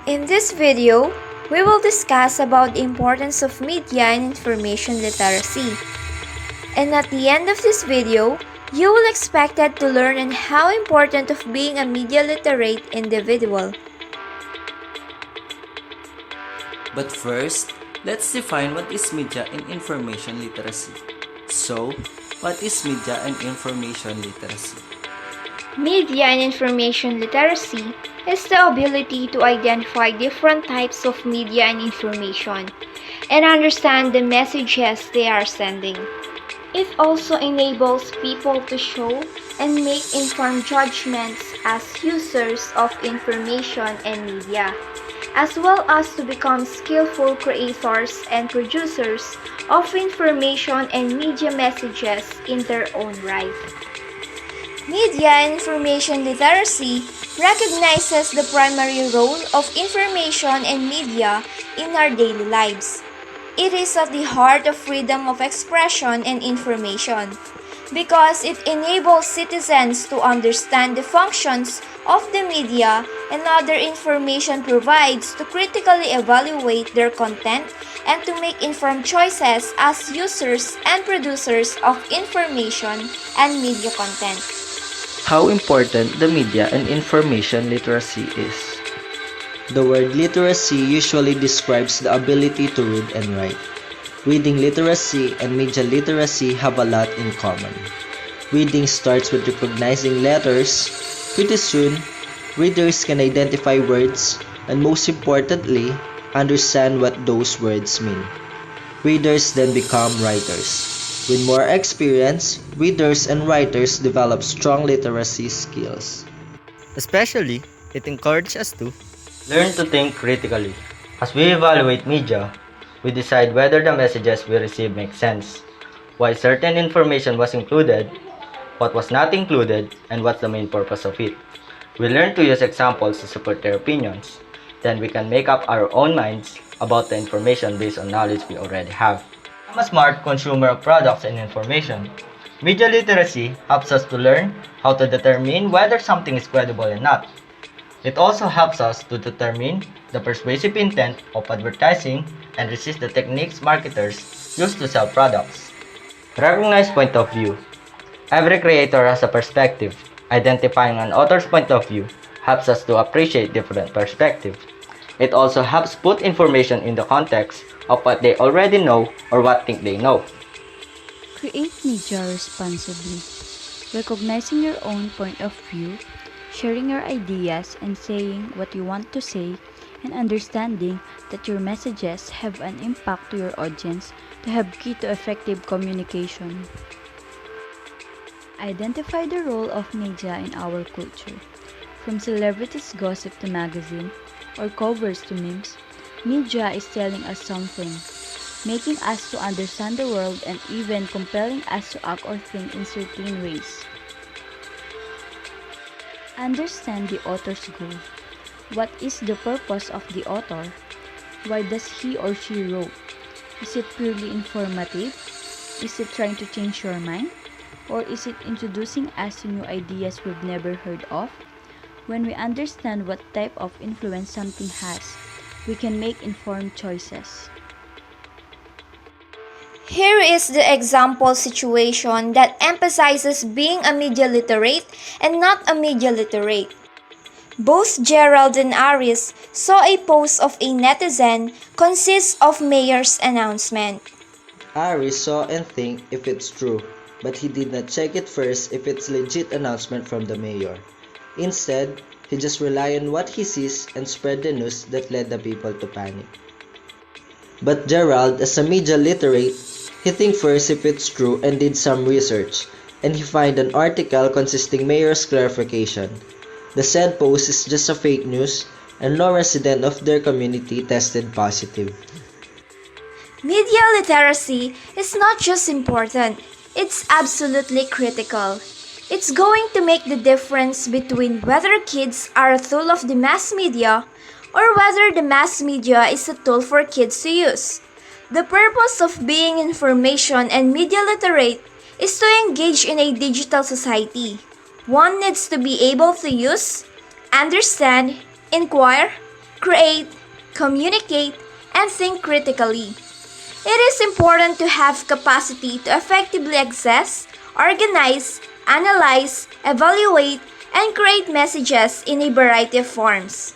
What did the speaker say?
In this video, we will discuss about the importance of media and information literacy. And at the end of this video, you will expected to learn on how important of being a media literate individual. But first, let's define what is media and information literacy. So, what is media and information literacy? Media and information literacy is the ability to identify different types of media and information and understand the messages they are sending. It also enables people to show and make informed judgments as users of information and media, as well as to become skillful creators and producers of information and media messages in their own right. Media and information literacy recognizes the primary role of information and media in our daily lives. It is at the heart of freedom of expression and information because it enables citizens to understand the functions of the media and other information provides to critically evaluate their content and to make informed choices as users and producers of information and media content. How important the media and information literacy is. The word literacy usually describes the ability to read and write. Reading literacy and media literacy have a lot in common. Reading starts with recognizing letters. Pretty soon, readers can identify words and most importantly, understand what those words mean. Readers then become writers. With more experience, readers and writers develop strong literacy skills. Especially, it encourages us to learn to think critically. As we evaluate media, we decide whether the messages we receive make sense, why certain information was included, what was not included, and what's the main purpose of it. We learn to use examples to support their opinions. Then we can make up our own minds about the information based on knowledge we already have. I'm a smart consumer of products and information. Media literacy helps us to learn how to determine whether something is credible or not. It also helps us to determine the persuasive intent of advertising and resist the techniques marketers use to sell products. Recognize point of view. Every creator has a perspective. Identifying an author's point of view helps us to appreciate different perspectives. It also helps put information in the context of what they already know or what think they know. Create media responsibly. Recognizing your own point of view, sharing your ideas and saying what you want to say, and understanding that your messages have an impact to your audience to have key to effective communication. Identify the role of media in our culture. From celebrities' gossip to magazine, or covers to memes, media is telling us something, making us to understand the world and even compelling us to act or think in certain ways. Understand the author's goal. What is the purpose of the author? Why does he or she wrote? Is it purely informative? Is it trying to change your mind? Or is it introducing us to new ideas we've never heard of? When we understand what type of influence something has, we can make informed choices. Here is the example situation that emphasizes being a media literate and not a media literate. Both Jerald and Aris saw a post of a netizen consists of mayor's announcement. Aris saw and think if it's true, but he did not check it first if it's legit announcement from the mayor. Instead, he just relied on what he sees and spread the news that led the people to panic. But Jerald, as a media literate, he think first if it's true and did some research, and he find an article consisting mayor's clarification. The said post is just a fake news and no resident of their community tested positive. Media literacy is not just important, it's absolutely critical. It's going to make the difference between whether kids are a tool of the mass media or whether the mass media is a tool for kids to use. The purpose of being information and media literate is to engage in a digital society. One needs to be able to use, understand, inquire, create, communicate, and think critically. It is important to have capacity to effectively access, organize, analyze, evaluate, and create messages in a variety of forms.